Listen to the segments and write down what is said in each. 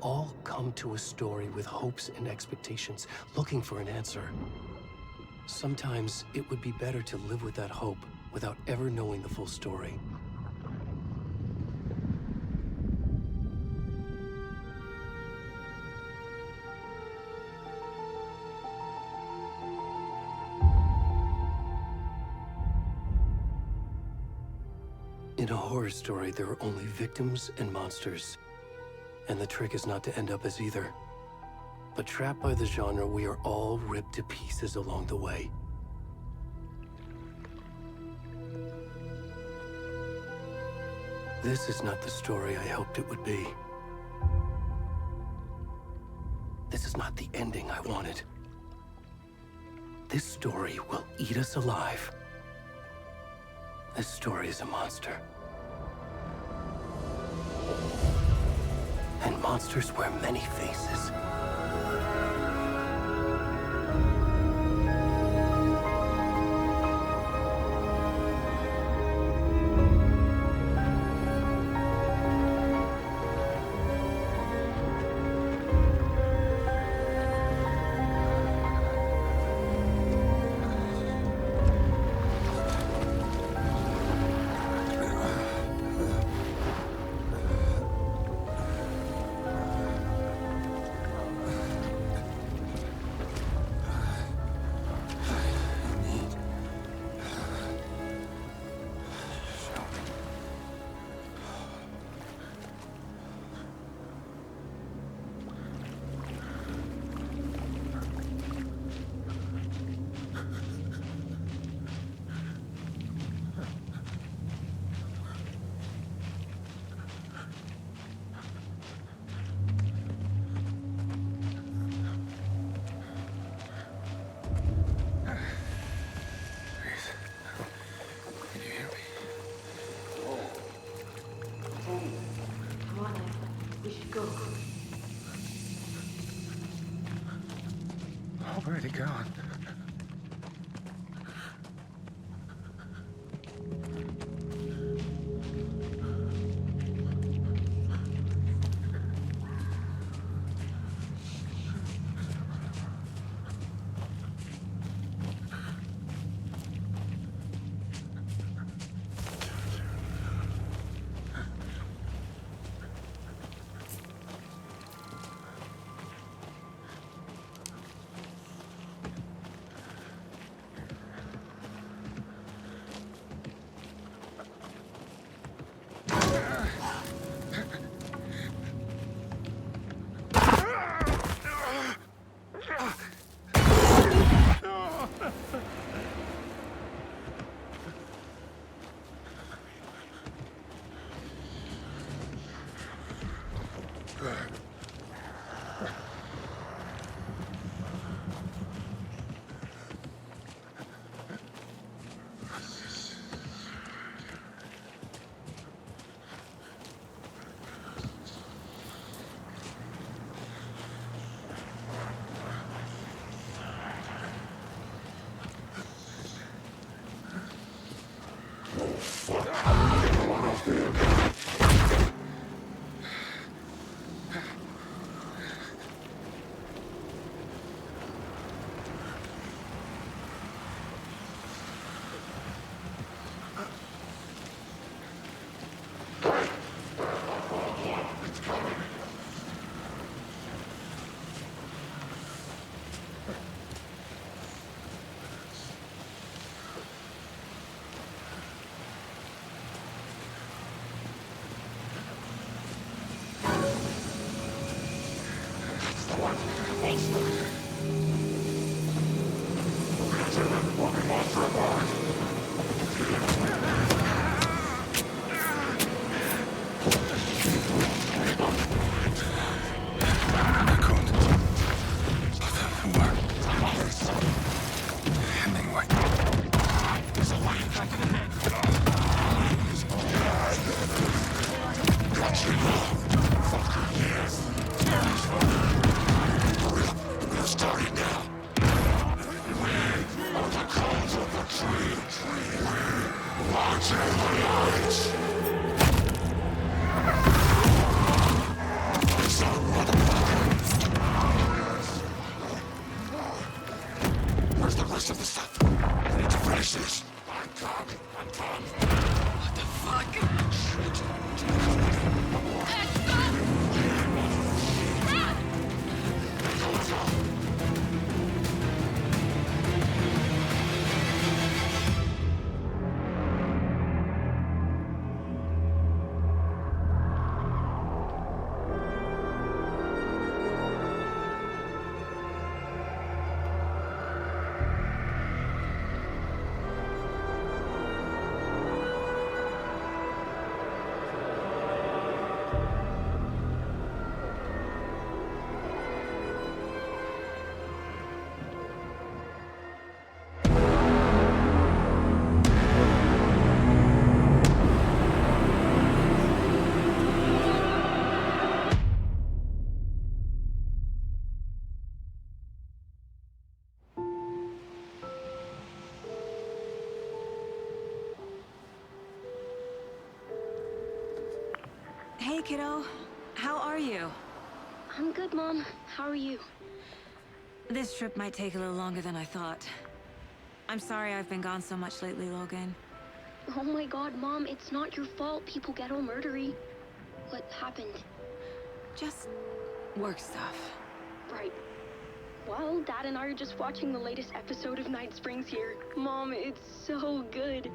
all come to a story with hopes and expectations, looking for an answer. Sometimes it would be better to live with that hope without ever knowing the full story. In a horror story, there are only victims and monsters. And the trick is not to end up as either. But trapped by the genre, we are all ripped to pieces along the way. This is not the story I hoped it would be. This is not the ending I wanted. This story will eat us alive. This story is a monster. And monsters wear many faces. Where'd he gone? Starting now. Of the cause of the tree. Hey, kiddo. How are you? I'm good, Mom. How are you? This trip might take a little longer than I thought. I'm sorry I've been gone so much lately, Logan. Oh my god, Mom, it's not your fault people get all murdery. What happened? Just work stuff. Right. Well, Dad and I are just watching the latest episode of Night Springs here. Mom, it's so good.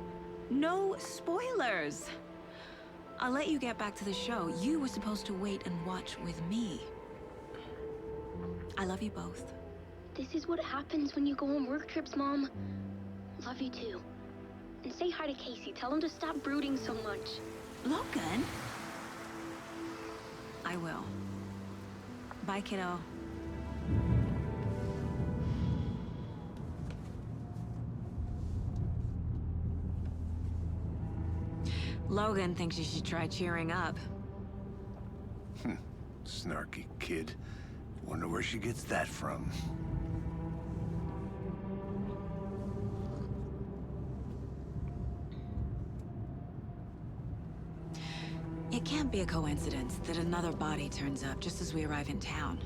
No spoilers! I'll let you get back to the show. You were supposed to wait and watch with me. I love you both. This is what happens when you go on work trips, Mom. Love you too. And say hi to Casey. Tell him to stop brooding so much. Logan? I will. Bye, kiddo. Logan thinks you should try cheering up. Snarky kid. Wonder where she gets that from. It can't be a coincidence that another body turns up just as we arrive in town.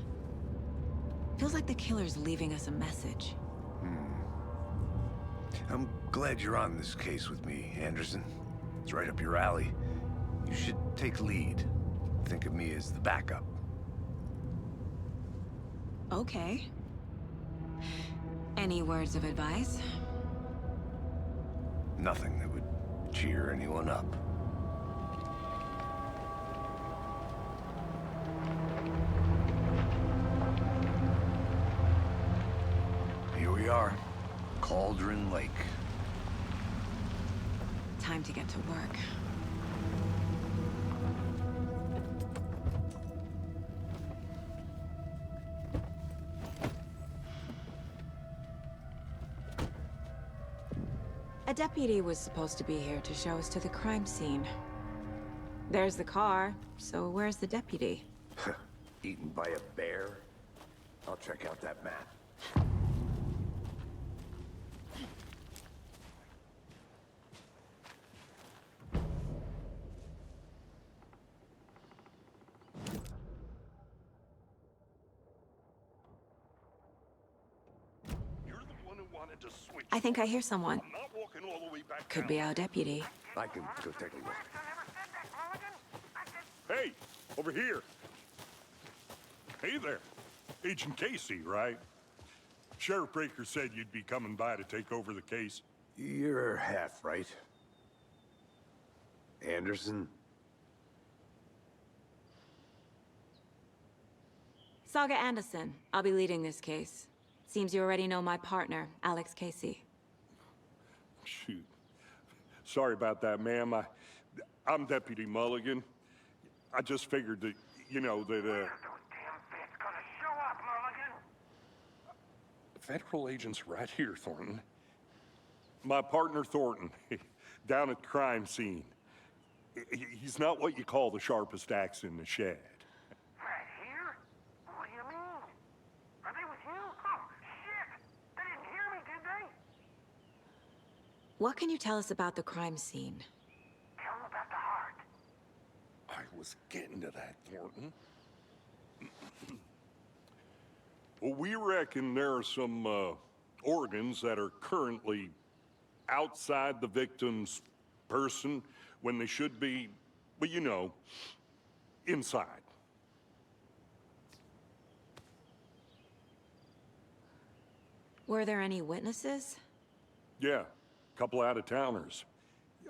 Feels like the killer's leaving us a message. I'm glad you're on this case with me, Anderson. It's right up your alley. You should take lead. Think of me as the backup. Okay. Any words of advice? Nothing that would cheer anyone up. Here we are. Cauldron Lake. Time to get to work. A deputy was supposed to be here to show us to the crime scene. There's the car, so where's the deputy? Eaten by a bear? I'll check out that map. I think I hear someone. I'm not walking all the way back Could down. be our deputy. I can go take a look. Hey, over here. Hey there. Agent Casey, right? Sheriff Breaker said you'd be coming by to take over the case. You're half right. Anderson? Saga Anderson. I'll be leading this case. Seems you already know my partner, Alex Casey. Shoot. Sorry about that, ma'am. I'm Deputy Mulligan. I just figured that, you know, that, Federal agents right here, Thornton. My partner, Thornton, down at the crime scene. He's not what you call the sharpest axe in the shed. Right here? What do you mean? Are they with you? Oh, shit! They didn't hear me, did they? What can you tell us about the crime scene? Tell them about the heart. I was getting to that, Thornton. Well, we reckon there are some organs that are currently outside the victim's person when they should be, well, you know, inside. Were there any witnesses? Yeah, a couple out-of-towners.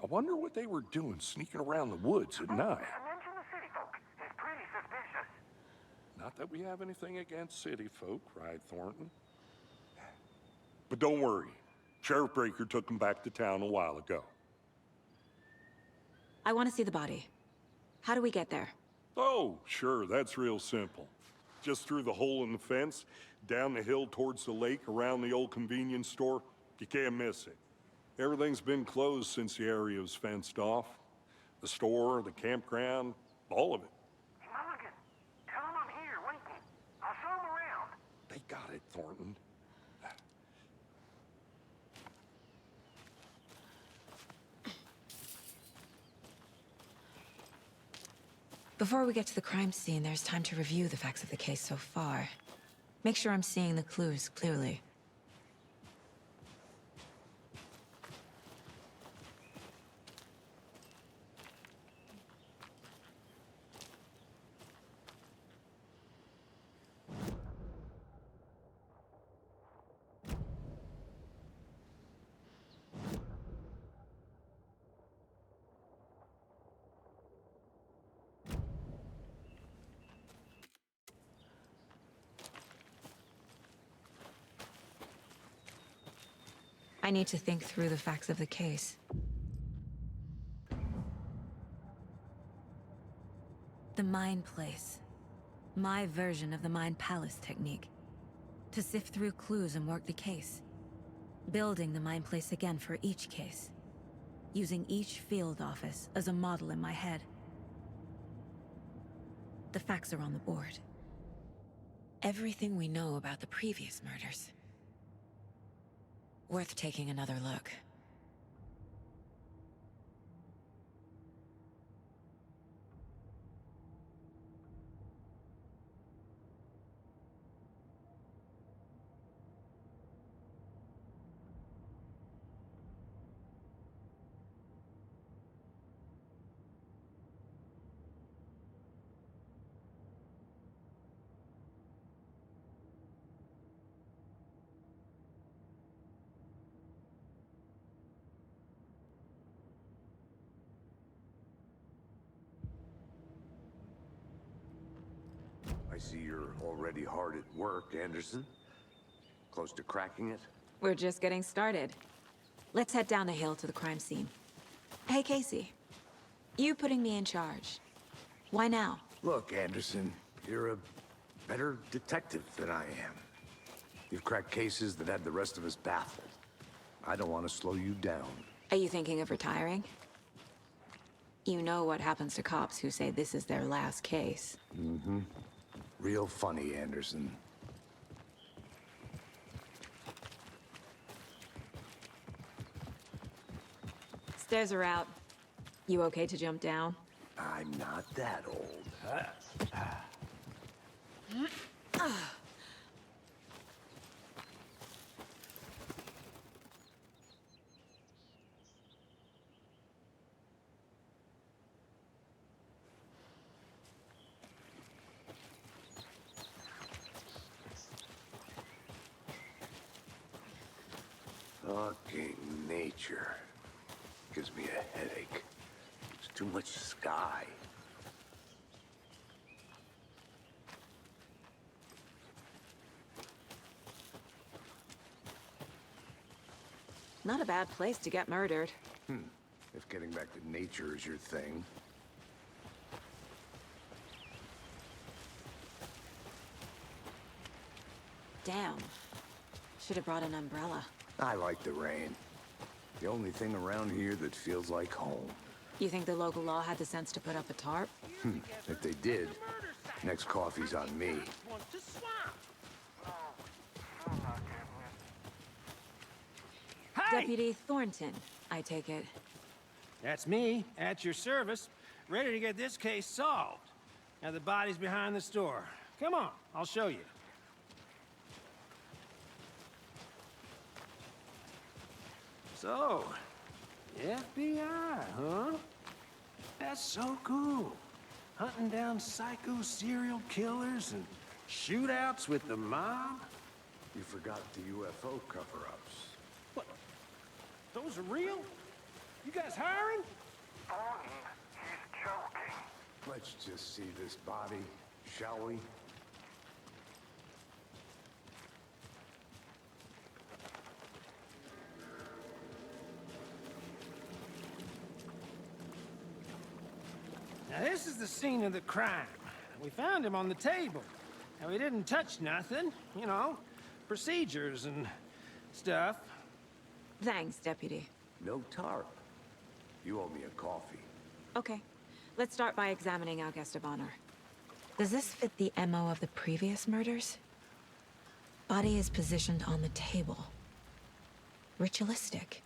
I wonder what they were doing sneaking around the woods at night. Mention the city folk. It's pretty suspicious. Not that we have anything against city folk, right, Thornton? But don't worry. Sheriff Breaker took them back to town a while ago. I want to see the body. How do we get there? Oh, sure, that's real simple. Just through the hole in the fence, down the hill towards the lake, around the old convenience store. You can't miss it. Everything's been closed since the area was fenced off. The store, the campground, all of it. Mulligan, tell them I'm here waiting. I'll show them around. They got it, Thornton. Before we get to the crime scene, there's time to review the facts of the case so far. Make sure I'm seeing the clues clearly. I need to think through the facts of the case. The Mind Place. My version of the Mind Palace technique. To sift through clues and work the case. Building the Mind Place again for each case. Using each field office as a model in my head. The facts are on the board. Everything we know about the previous murders. Worth taking another look. I see you're already hard at work, Anderson. Close to cracking it? We're just getting started. Let's head down the hill to the crime scene. Hey, Casey. You putting me in charge. Why now? Look, Anderson, you're a better detective than I am. You've cracked cases that had the rest of us baffled. I don't want to slow you down. Are you thinking of retiring? You know what happens to cops who say this is their last case. Mm-hmm. Real funny, Anderson. Stairs are out. You okay to jump down? I'm not that old. Fucking nature. Gives me a headache. It's too much sky. Not a bad place to get murdered. If getting back to nature is your thing. Damn. Should have brought an umbrella. I like the rain. The only thing around here that feels like home. You think the local law had the sense to put up a tarp? If they did, next coffee's on me. Deputy Thornton, I take it. That's me, at your service, ready to get this case solved. Now the body's behind the store. Come on, I'll show you. So, FBI, huh? That's so cool. Hunting down psycho serial killers and shootouts with the mob? You forgot the UFO cover-ups. What? Those are real? You guys hiring? He's joking. Let's just see this body, shall we? Now this is the scene of the crime. We found him on the table. And we didn't touch nothing, you know, procedures and stuff. Thanks, Deputy. No tarp. You owe me a coffee. Okay. Let's start by examining our guest of honor. Does this fit the MO of the previous murders? Body is positioned on the table. Ritualistic.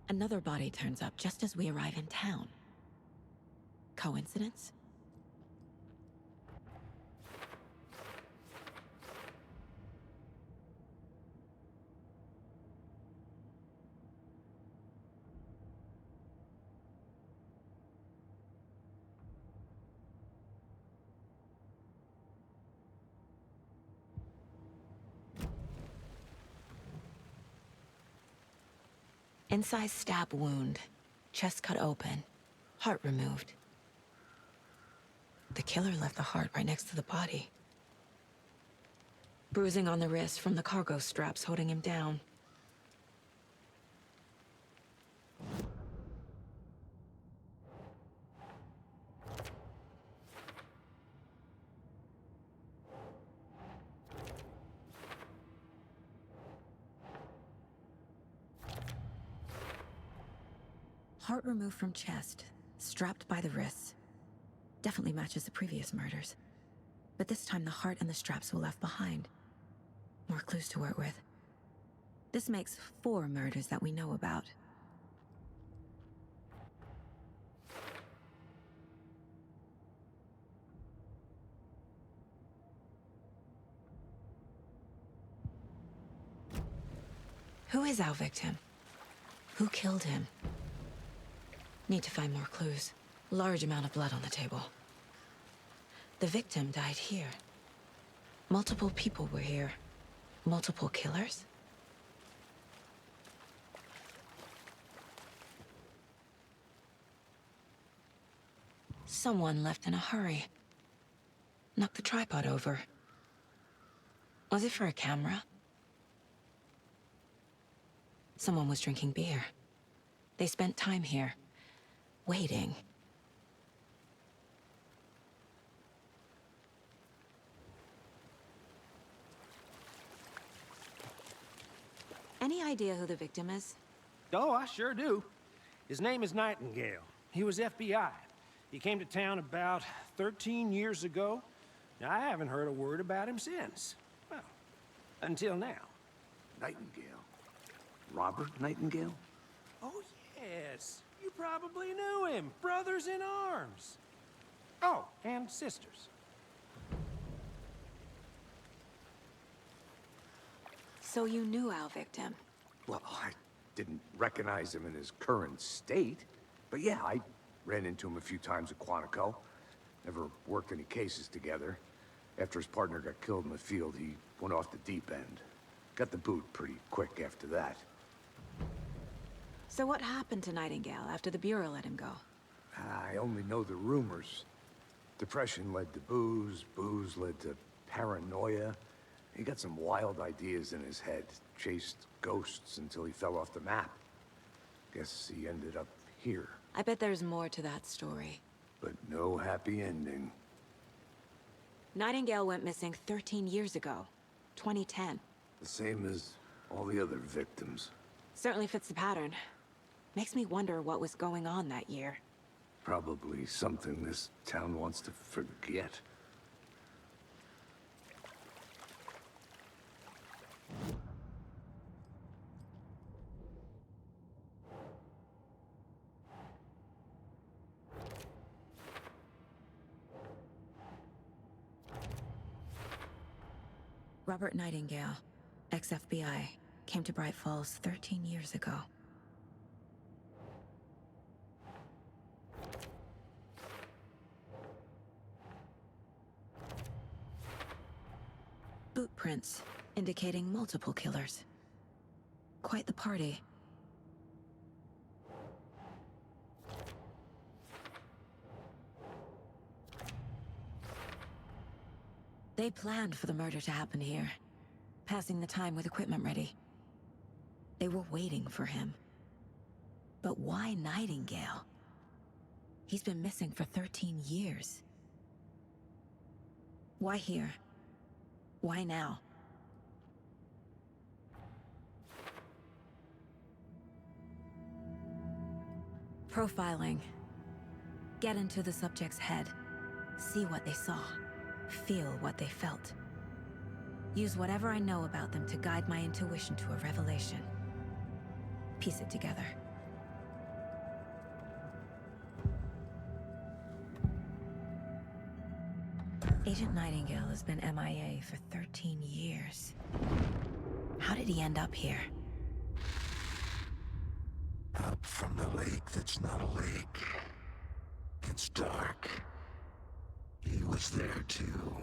Another body turns up just as we arrive in town. Coincidence? Incised stab wound, chest cut open, heart removed. The killer left the heart right next to the body. Bruising on the wrist from the cargo straps holding him down. Heart removed from chest, strapped by the wrists. Definitely matches the previous murders. But this time the heart and the straps were left behind. More clues to work with. This makes 4 murders that we know about. Who is our victim? Who killed him? Need to find more clues. Large amount of blood on the table. The victim died here. Multiple people were here. Multiple killers? Someone left in a hurry. Knocked the tripod over. Was it for a camera? Someone was drinking beer. They spent time here. Waiting. Any idea who the victim is? Oh, I sure do. His name is Nightingale. He was FBI. He came to town about 13 years ago. Now, I haven't heard a word about him since. Well, until now. Nightingale? Robert Nightingale? Oh, yes. You probably knew him. Brothers in arms. Oh, and sisters. So you knew our victim? Well, I didn't recognize him in his current state. But yeah, I ran into him a few times at Quantico. Never worked any cases together. After his partner got killed in the field, he went off the deep end. Got the boot pretty quick after that. So what happened to Nightingale after the Bureau let him go? I only know the rumors. Depression led to booze, booze led to paranoia. He got some wild ideas in his head, chased ghosts until he fell off the map. Guess he ended up here. I bet there's more to that story. But no happy ending. Nightingale went missing 13 years ago, 2010. The same as all the other victims. Certainly fits the pattern. Makes me wonder what was going on that year. Probably something this town wants to forget. Robert Nightingale, ex-FBI, came to Bright Falls 13 years ago. Boot prints, indicating multiple killers. Quite the party. They planned for the murder to happen here, passing the time with equipment ready. They were waiting for him. But why Nightingale? He's been missing for 13 years. Why here? Why now? Profiling. Get into the subject's head. See what they saw. Feel what they felt. Use whatever I know about them to guide my intuition to a revelation. Piece it together. Agent Nightingale has been MIA for 13 years. How did he end up here? Up from the lake that's not a lake. It's dark. He was there too.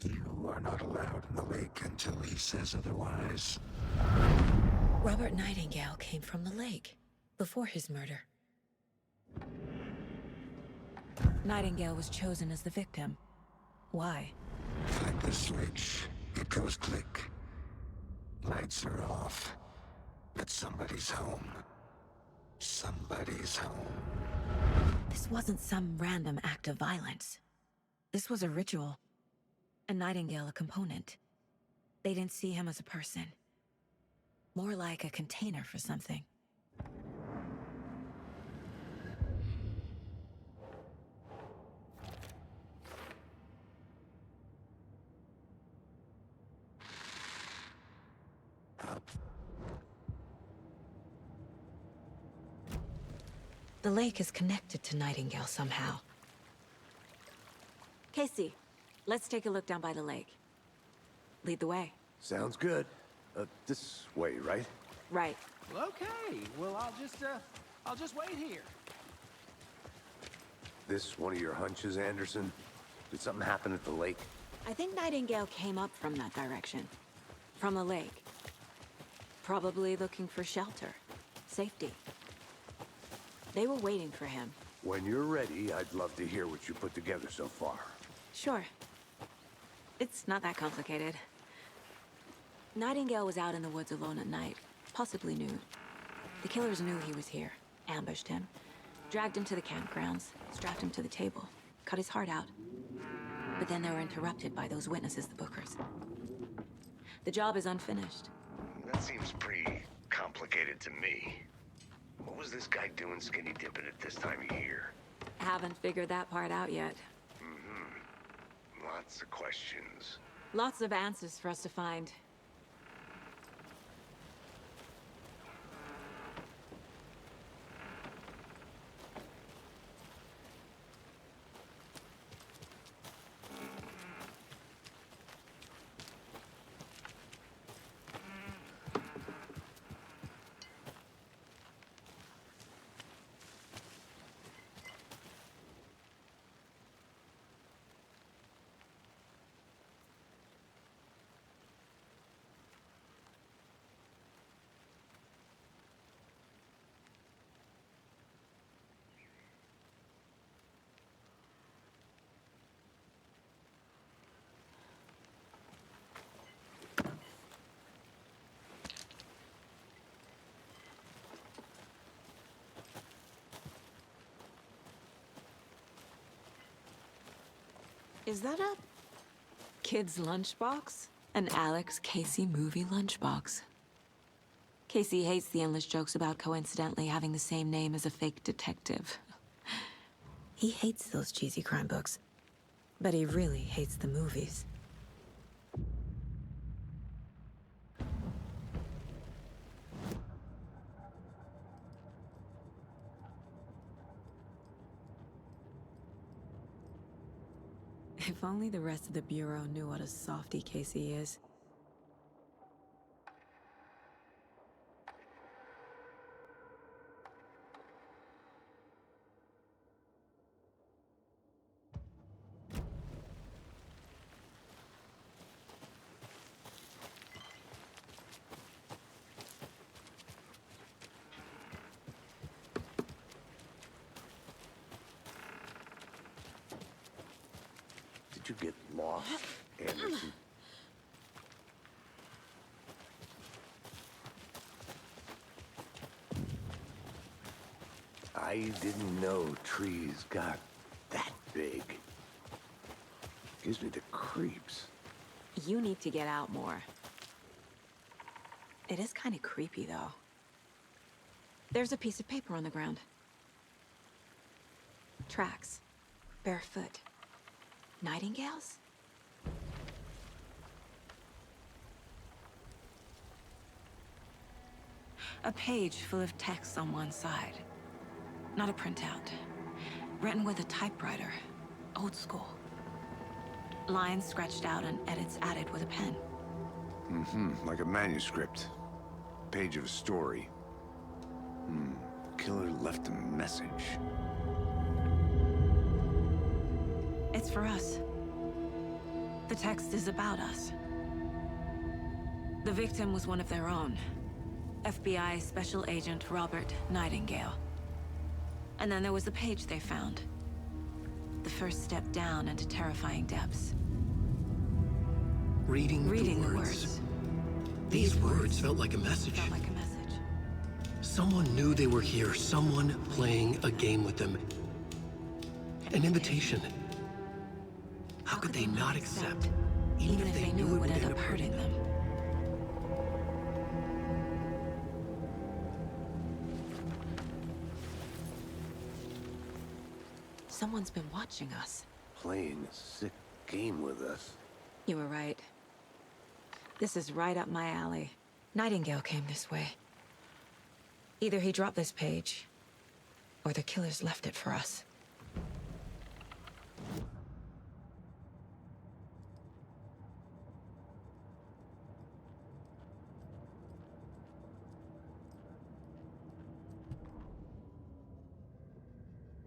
You are not allowed in the lake until he says otherwise. Robert Nightingale came from the lake before his murder. Nightingale was chosen as the victim. Why? Like the switch, it goes click. Lights are off. But somebody's home. Somebody's home. This wasn't some random act of violence. This was a ritual. And Nightingale a component. They didn't see him as a person. More like a container for something. The lake is connected to Nightingale somehow. Casey, let's take a look down by the lake. Lead the way. Sounds good. This way, right? Right. Well, okay. Well, I'll just wait here. This one of your hunches, Anderson? Did something happen at the lake? I think Nightingale came up from that direction. From the lake. Probably looking for shelter. Safety. They were waiting for him. When you're ready, I'd love to hear what you put together so far. Sure. It's not that complicated. Nightingale was out in the woods alone at night, possibly nude. The killers knew he was here, ambushed him, dragged him to the campgrounds, strapped him to the table, cut his heart out. But then they were interrupted by those witnesses, the Bookers. The job is unfinished. That seems pretty complicated to me. What was this guy doing skinny dipping at this time of year? Haven't figured that part out yet. Lots of questions. Lots of answers for us to find. Is that a kid's lunchbox? An Alex Casey movie lunchbox. Casey hates the endless jokes about coincidentally having the same name as a fake detective. He hates those cheesy crime books, but he really hates the movies. If only the rest of the Bureau knew what a softy Casey is. Did you get lost, Anderson? I didn't know trees got that big. Gives me the creeps. You need to get out more. It is kind of creepy, though. There's a piece of paper on the ground. Tracks. Barefoot. Nightingales? A page full of text on one side. Not a printout. Written with a typewriter. Old school. Lines scratched out and edits added with a pen. Like a manuscript. Page of a story. Killer left a message. It's for us. The text is about us. The victim was one of their own. FBI Special Agent Robert Nightingale. And then there was the page they found. The first step down into terrifying depths. Reading the words. These words felt like a message. Felt like a message. Someone knew they were here, someone playing a game with them. An invitation. How could they not accept, even if they knew it would end up hurting them? Someone's been watching us. Playing a sick game with us. You were right. This is right up my alley. Nightingale came this way. Either he dropped this page, or the killers left it for us.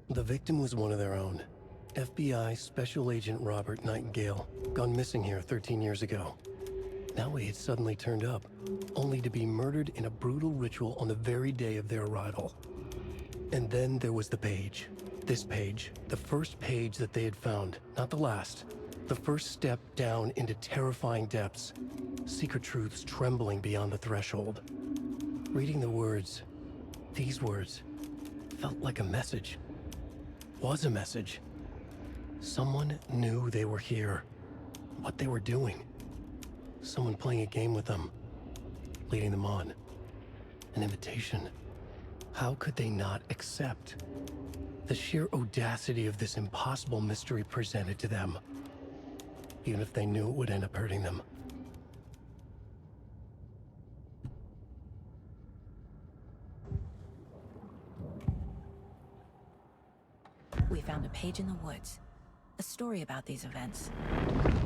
The victim was one of their own. FBI Special Agent Robert Nightingale, gone missing here 13 years ago. Now he had suddenly turned up, only to be murdered in a brutal ritual on the very day of their arrival. And then there was the page. This page, the first page that they had found, not the last. The first step down into terrifying depths. Secret truths trembling beyond the threshold. Reading the words, these words, felt like a message. Was a message. Someone knew they were here, what they were doing. Someone playing a game with them, leading them on. An invitation. How could they not accept? The sheer audacity of this impossible mystery presented to them, even if they knew it would end up hurting them. We found a page in the woods. A story about these events.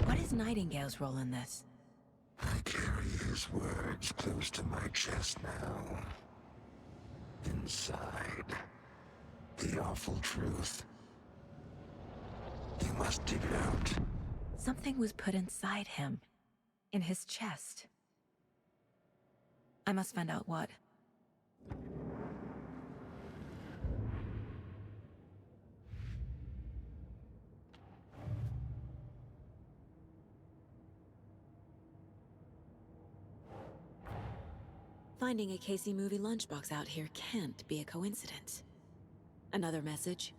What is Nightingale's role in this? I carry his words close to my chest now. Inside, the awful truth. You must dig it out. Something was put inside him. In his chest. I must find out what. Finding a Casey movie lunchbox out here can't be a coincidence. Another message?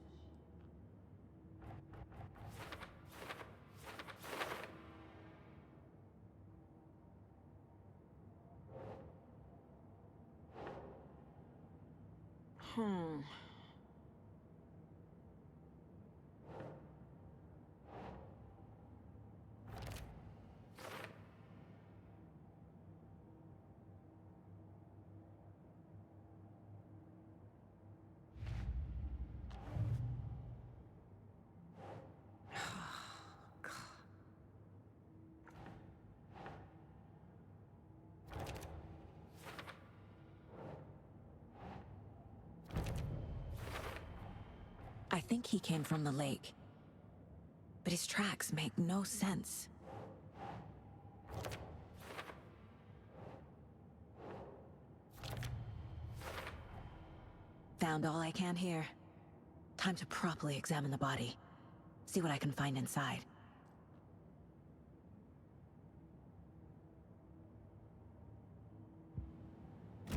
I think he came from the lake. But his tracks make no sense. Found all I can here. Time to properly examine the body. See what I can find inside.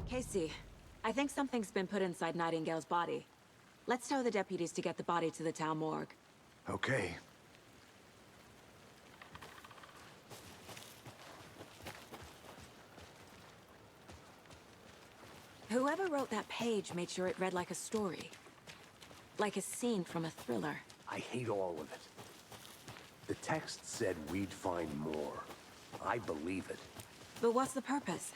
Casey, I think something's been put inside Nightingale's body. Let's tell the deputies to get the body to the town morgue. Okay. Whoever wrote that page made sure it read like a story. Like a scene from a thriller. I hate all of it. The text said we'd find more. I believe it. But what's the purpose?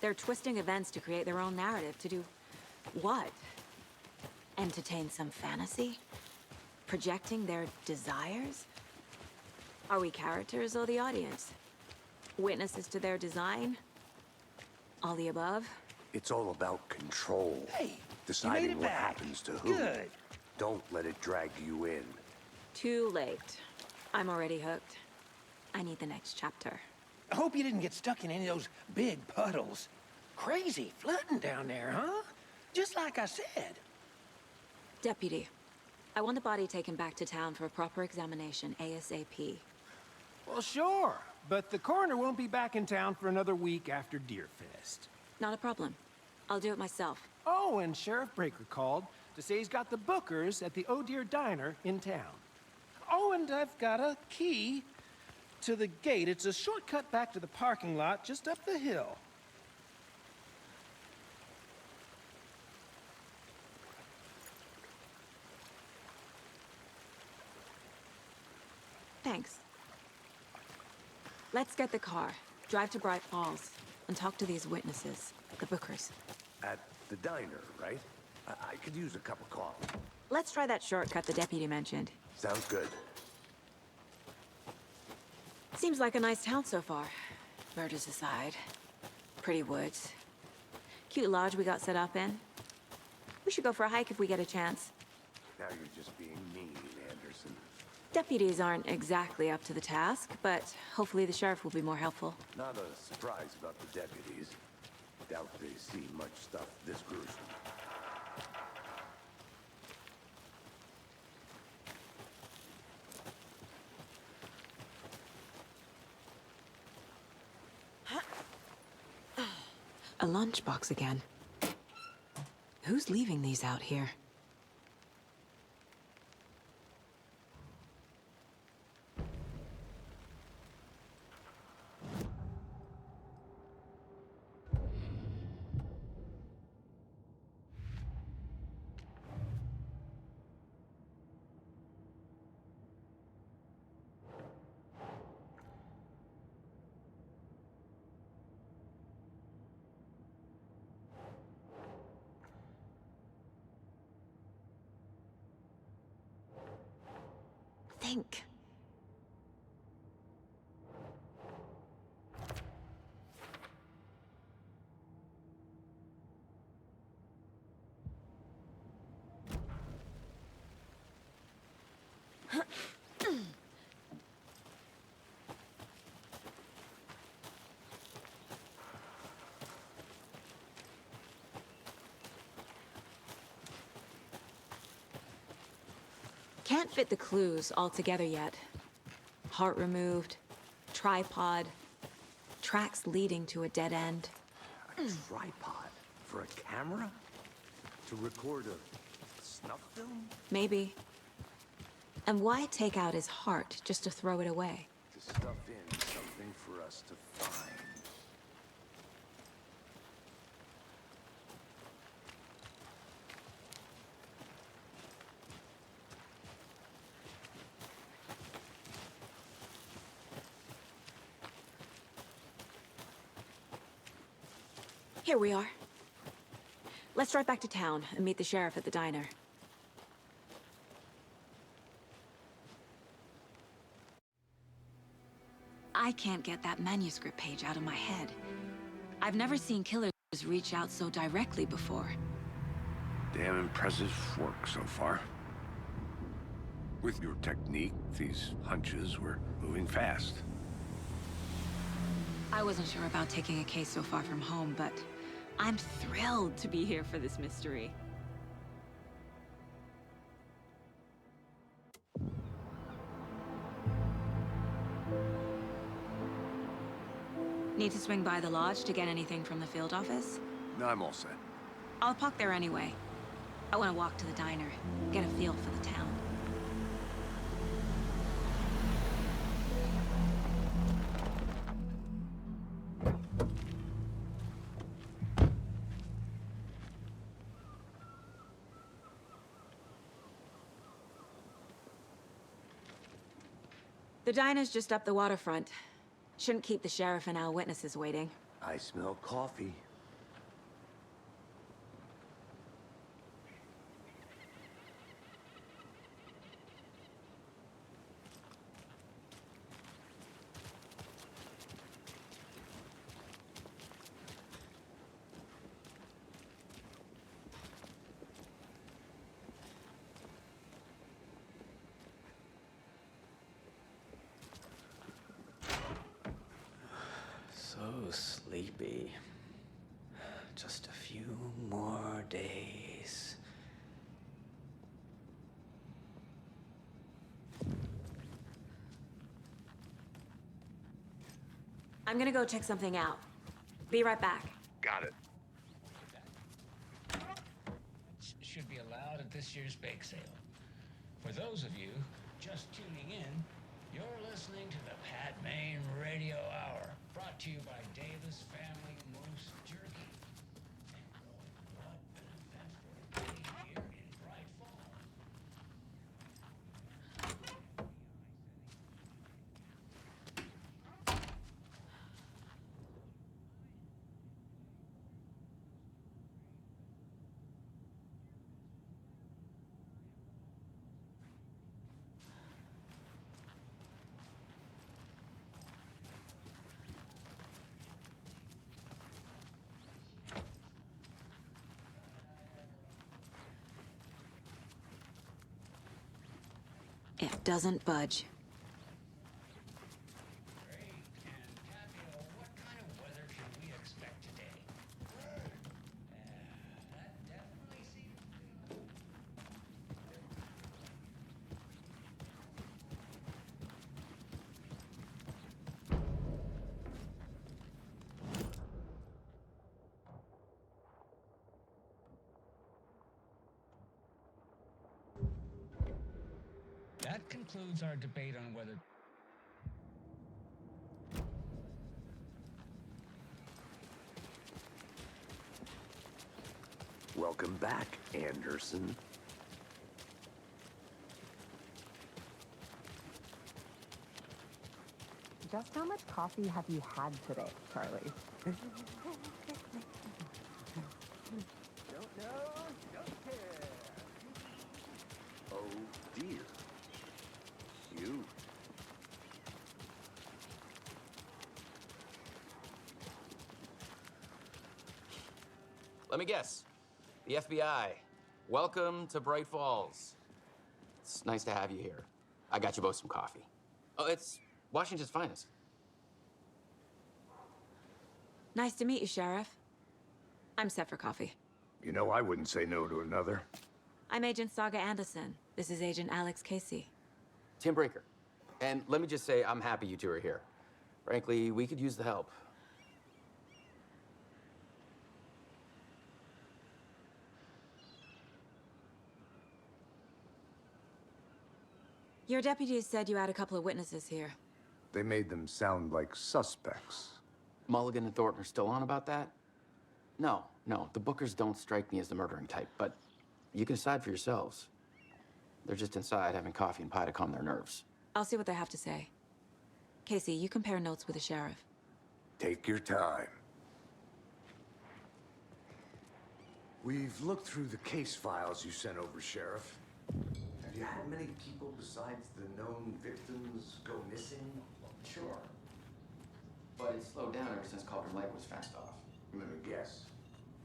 They're twisting events to create their own narrative. To do what? Entertain some fantasy? Projecting their desires? Are we characters or the audience? Witnesses to their design? All the above? It's all about control. Hey, deciding you made it what back. happens to who. Good. Don't let it drag you in. Too late. I'm already hooked. I need the next chapter. I hope you didn't get stuck in any of those big puddles. Crazy flooding down there, huh? Just like I said. Deputy, I want the body taken back to town for a proper examination ASAP. Well, sure. But the coroner won't be back in town for another week after Deerfest. Not a problem. I'll do it myself. Oh, and Sheriff Breaker called to say he's got the bookers at the Oh Dear Diner in town. Oh, and I've got a key to the gate. It's a shortcut back to the parking lot just up the hill. Thanks. Let's get the car, drive to Bright Falls, and talk to these witnesses, the bookers. At the diner, right? I could use a cup of coffee. Let's try that shortcut the deputy mentioned. Sounds good. Seems like a nice town so far. Murders aside. Pretty woods. Cute lodge we got set up in. We should go for a hike if we get a chance. Now you're just being mean, Anderson. Deputies aren't exactly up to the task, but hopefully the sheriff will be more helpful. Not a surprise about the deputies. Doubt they see much stuff this gruesome. A lunchbox again. Who's leaving these out here? Think. Can't fit the clues all together yet. Heart removed, tripod, tracks leading to a dead end. A tripod? For a camera? To record a snuff film? Maybe. And why take out his heart just to throw it away? To stuff in something for us to find. Here we are. Let's drive back to town and meet the sheriff at the diner. I can't get that manuscript page out of my head. I've never seen killers reach out so directly before. Damn impressive work so far. With your technique, these hunches were moving fast. I wasn't sure about taking a case so far from home, but I'm thrilled to be here for this mystery. Need to swing by the lodge to get anything from the field office? No, I'm all set. I'll park there anyway. I want to walk to the diner, get a feel for the town. The diner's just up the waterfront. Shouldn't keep the sheriff and our witnesses waiting. I smell coffee. I'm gonna go check something out. Be right back. Got it. Should be allowed at this year's bake sale. For those of you just tuning in, you're listening to the Pat Main Radio Hour, brought to you by Davis Family Moose Jerky. And what an eventful day here in Bright Falls. It doesn't budge. Great. And Tapio, what kind of weather can we expect today? That definitely seems to be... That concludes our debate on whether... Welcome back, Anderson. Just how much coffee have you had today, Charlie? Don't know, don't care. Oh dear. Cute. Let me guess. The FBI. Welcome to Bright Falls. It's nice to have you here. I got you both some coffee. Oh, it's Washington's finest. Nice to meet you, Sheriff. I'm set for coffee. You know, I wouldn't say no to another. I'm Agent Saga Anderson. This is Agent Alex Casey. Tim Brinker. And let me just say, I'm happy you two are here. Frankly, we could use the help. Your deputies said you had a couple of witnesses here. They made them sound like suspects. Mulligan and Thornton are still on about that? No, the Bookers don't strike me as the murdering type, but you can decide for yourselves. They're just inside having coffee and pie to calm their nerves. I'll see what they have to say. Casey, you compare notes with the sheriff. Take your time. We've looked through the case files you sent over, Sheriff. Have you had many people besides the known victims go missing? Sure. But it's slowed down ever since Cauldron Lake was fenced off. Let me guess.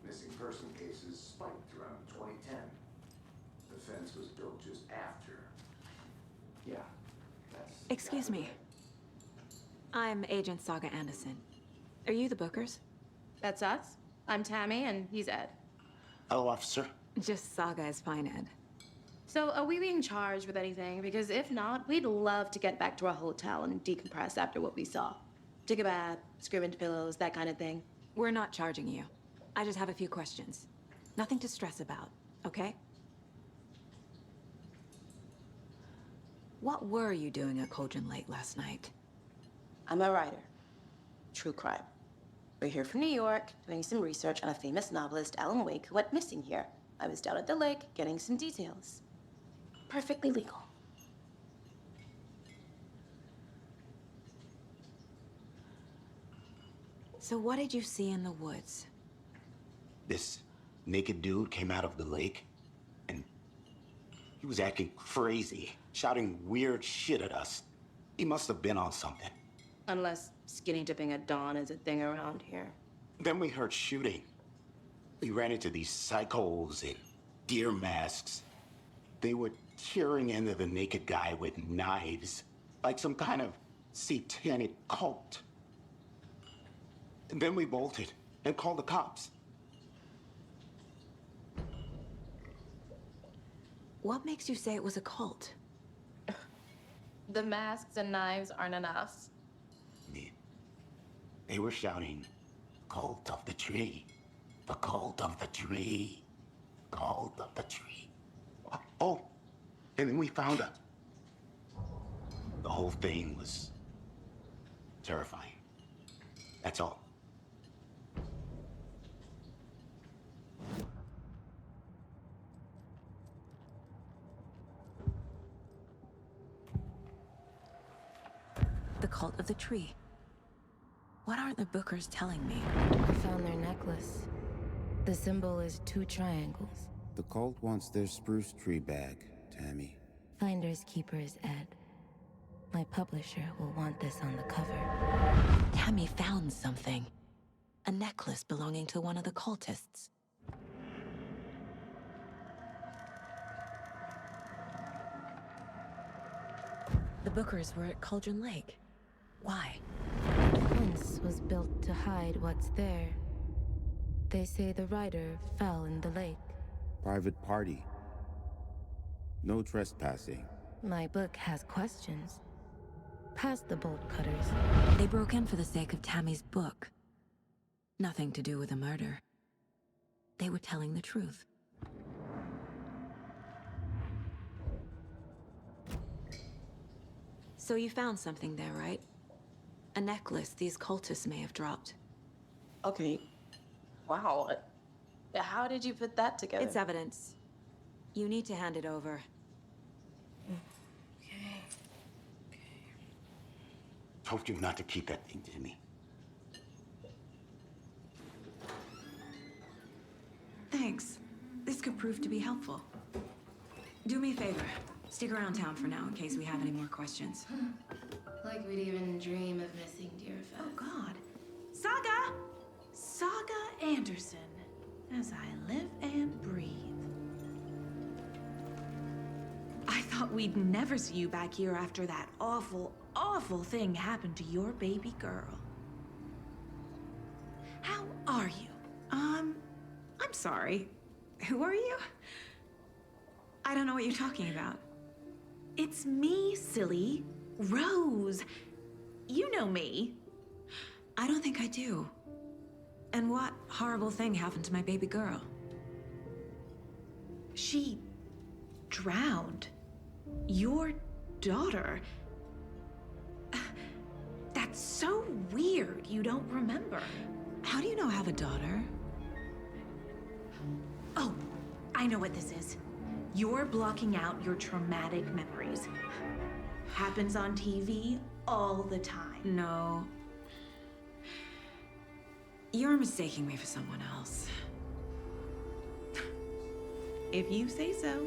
Missing person cases spiked around 2010. The fence was built just after. Yeah, that's... Excuse me. I'm Agent Saga Anderson. Are you the Bookers? That's us. I'm Tammy, and he's Ed. Hello, officer. Just Saga is fine, Ed. So, are we being charged with anything? Because if not, we'd love to get back to our hotel and decompress after what we saw. Take a bath, scream into pillows, that kind of thing. We're not charging you. I just have a few questions. Nothing to stress about, okay? What were you doing at Cauldron Lake last night? I'm a writer. True crime. We're here from New York, doing some research on a famous novelist, Alan Wake, who went missing here. I was down at the lake, getting some details. Perfectly legal. So what did you see in the woods? This naked dude came out of the lake, and he was acting crazy, shouting weird shit at us. He must have been on something. Unless skinny dipping at dawn is a thing around here. Then we heard shooting. We ran into these psychos in deer masks. They were tearing into the naked guy with knives, like some kind of satanic cult. And then we bolted and called the cops. What makes you say it was a cult? The masks and knives aren't enough. They were shouting, "Cult of the tree. The cult of the tree. Cult of the tree." Oh, and then we found out. The whole thing was terrifying. That's all. The cult of the tree. What aren't the Bookers telling me? I found their necklace. The symbol is 2 triangles. The cult wants their spruce tree back, Tammy. Finders keepers, Ed. My publisher will want this on the cover. Tammy found something. A necklace belonging to one of the cultists. The Bookers were at Cauldron Lake. Why? The fence was built to hide what's there. They say the rider fell in the lake. Private party. No trespassing. My book has questions. Past the bolt cutters. They broke in for the sake of Tammy's book. Nothing to do with a murder. They were telling the truth. So you found something there, right? A necklace these cultists may have dropped. Okay. Wow. How did you put that together? It's evidence. You need to hand it over. Told you not to keep that thing to me. Thanks. This could prove to be helpful. Do me a favor. Stick around town for now in case we have any more questions. Like we'd even dream of missing dear Fez. Oh, God. Saga! Saga Anderson. As I live and breathe. I thought we'd never see you back here after that awful, awful thing happened to your baby girl. How are you? I'm sorry. Who are you? I don't know what you're talking about. It's me, silly. Rose. You know me. I don't think I do. And what horrible thing happened to my baby girl? She drowned. Your daughter. That's so weird you don't remember. How do you know I have a daughter? Oh, I know what this is. You're blocking out your traumatic memories. Happens on TV all the time. No. You're mistaking me for someone else. If you say so.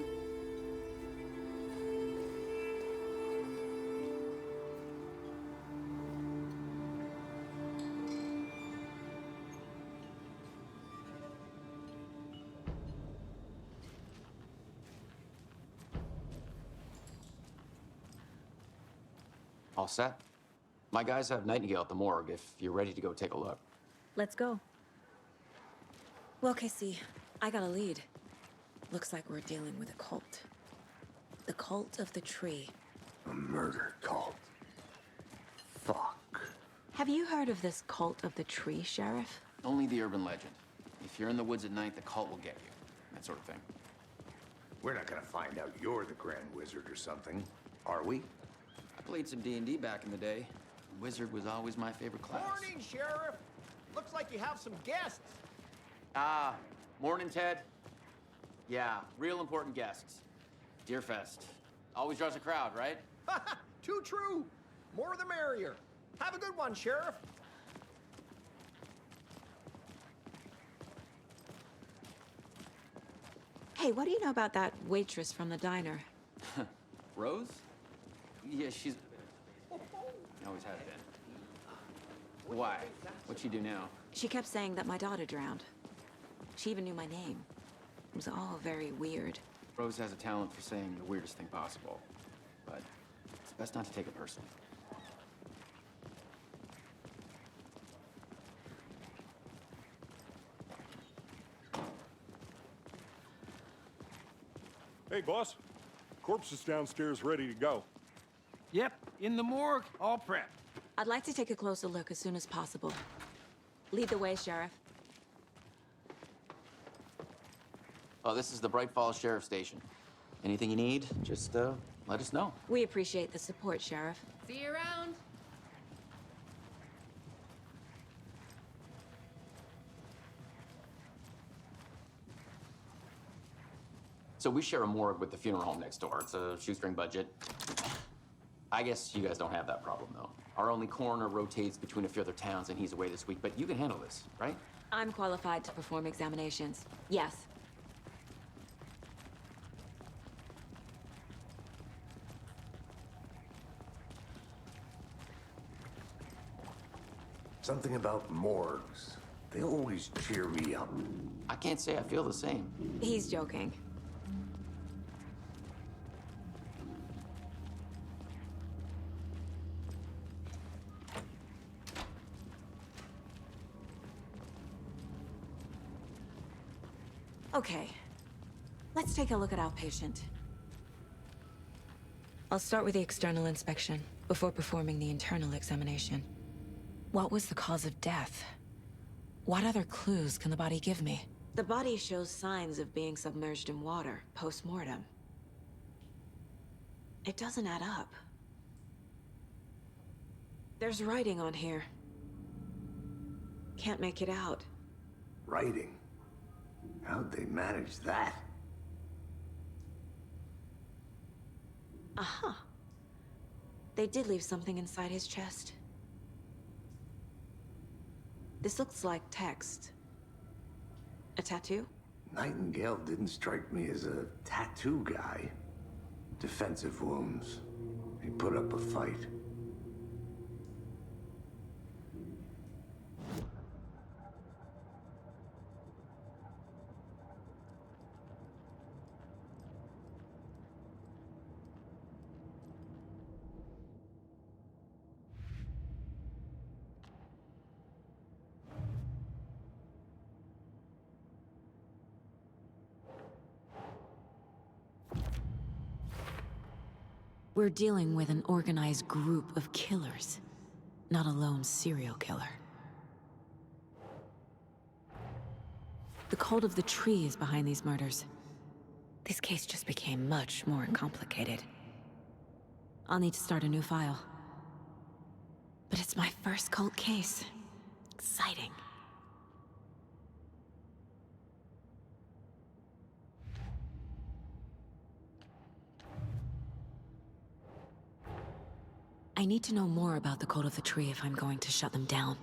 All set? My guys have Nightingale at the morgue if you're ready to go take a look. Let's go. Well, Casey, I got a lead. Looks like we're dealing with a cult. The cult of the tree. A murder cult. Fuck. Have you heard of this cult of the tree, Sheriff? Only the urban legend. If you're in the woods at night, the cult will get you. That sort of thing. We're not gonna find out you're the Grand Wizard or something, are we? I played some D&D back in the day. Wizard was always my favorite class. Morning, Sheriff. Looks like you have some guests. Ah, morning, Ted. Yeah, real important guests. Deerfest. Always draws a crowd, right? Too true. More the merrier. Have a good one, Sheriff. Hey, what do you know about that waitress from the diner? Rose? Yeah, she's... always has been. Why? What'd she do now? She kept saying that my daughter drowned. She even knew my name. It was all very weird. Rose has a talent for saying the weirdest thing possible. But it's best not to take it personally. Hey, boss. Corpse is downstairs ready to go. Yep, in the morgue, all prepped. I'd like to take a closer look as soon as possible. Lead the way, Sheriff. Oh, this is the Bright Falls Sheriff Station. Anything you need, just let us know. We appreciate the support, Sheriff. See you around. So we share a morgue with the funeral home next door. It's a shoestring budget. I guess you guys don't have that problem, though. Our only coroner rotates between a few other towns, and he's away this week, but you can handle this, right? I'm qualified to perform examinations. Yes. Something about morgues. They always cheer me up. I can't say I feel the same. He's joking. Okay, let's take a look at our patient. I'll start with the external inspection before performing the internal examination. What was the cause of death? What other clues can the body give me? The body shows signs of being submerged in water post-mortem. It doesn't add up. There's writing on here. Can't make it out. Writing? How'd they manage that? Aha. They did leave something inside his chest. This looks like text. A tattoo? Nightingale didn't strike me as a tattoo guy. Defensive wounds. He put up a fight. We're dealing with an organized group of killers, not a lone serial killer. The cult of the tree is behind these murders. This case just became much more complicated. I'll need to start a new file. But it's my first cult case. Exciting. I need to know more about the cult of the tree if I'm going to shut them down.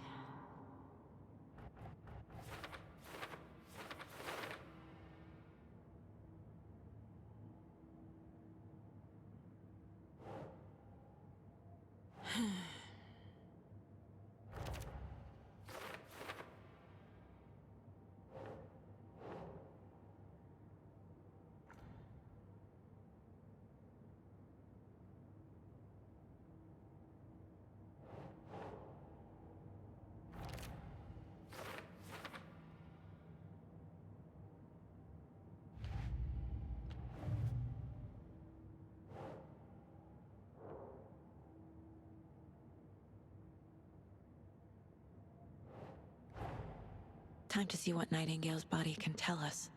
Time to see what Nightingale's body can tell us.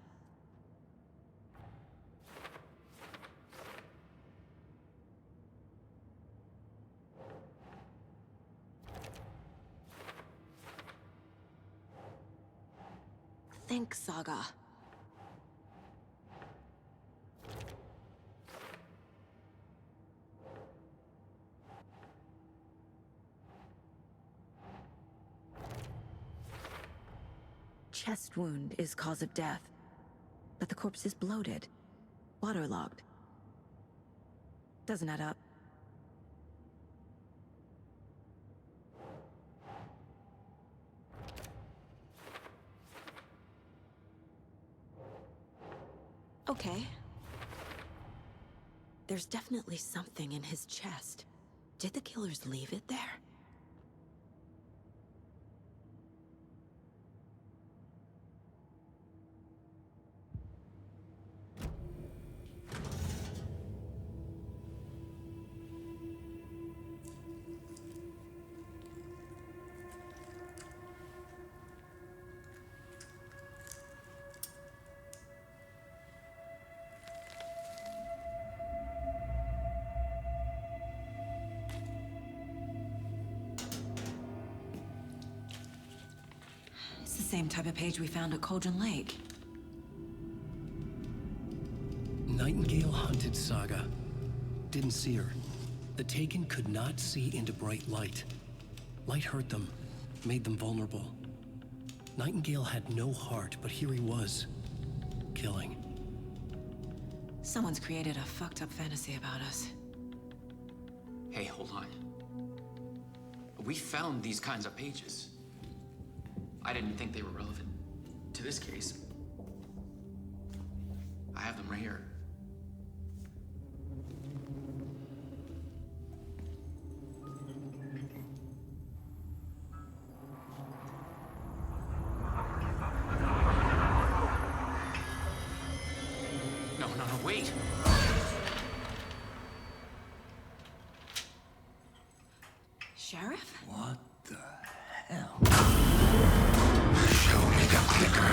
Think, Saga. Chest wound is cause of death, but the corpse is bloated, waterlogged. Doesn't add up. Okay. There's definitely something in his chest. Did the killers leave it there? same type of page we found at Cauldron Lake. Nightingale hunted Saga. Didn't see her. The Taken could not see into bright light. Light hurt them, made them vulnerable. Nightingale had no heart, but here he was, killing. Someone's created a fucked up fantasy about us. Hey, hold on. We found these kinds of pages. I didn't think they were relevant to this case. I have them right here. No, wait. Sheriff? What the hell? Show me the clicker.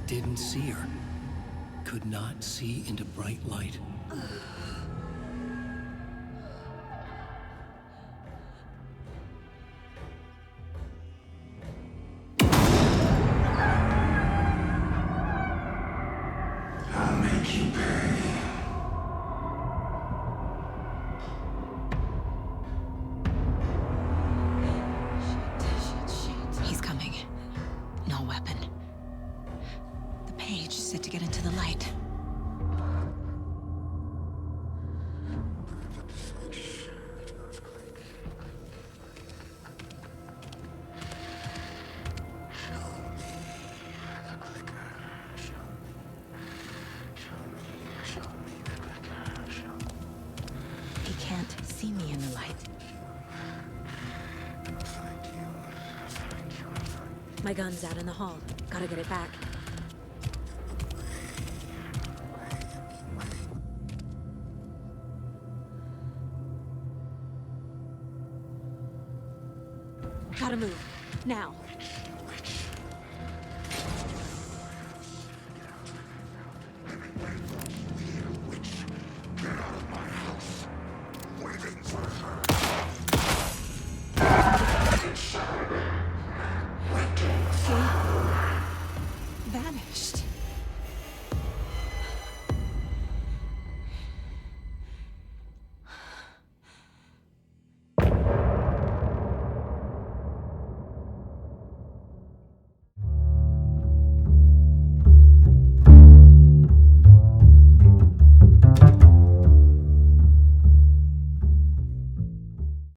Didn't see her. Could not see into bright light. I'll make you pay. He's coming. No weapon. The page set to get into the light. He can't see me in the light. My gun's out in the hall. Gotta get it back. Gotta move. Now.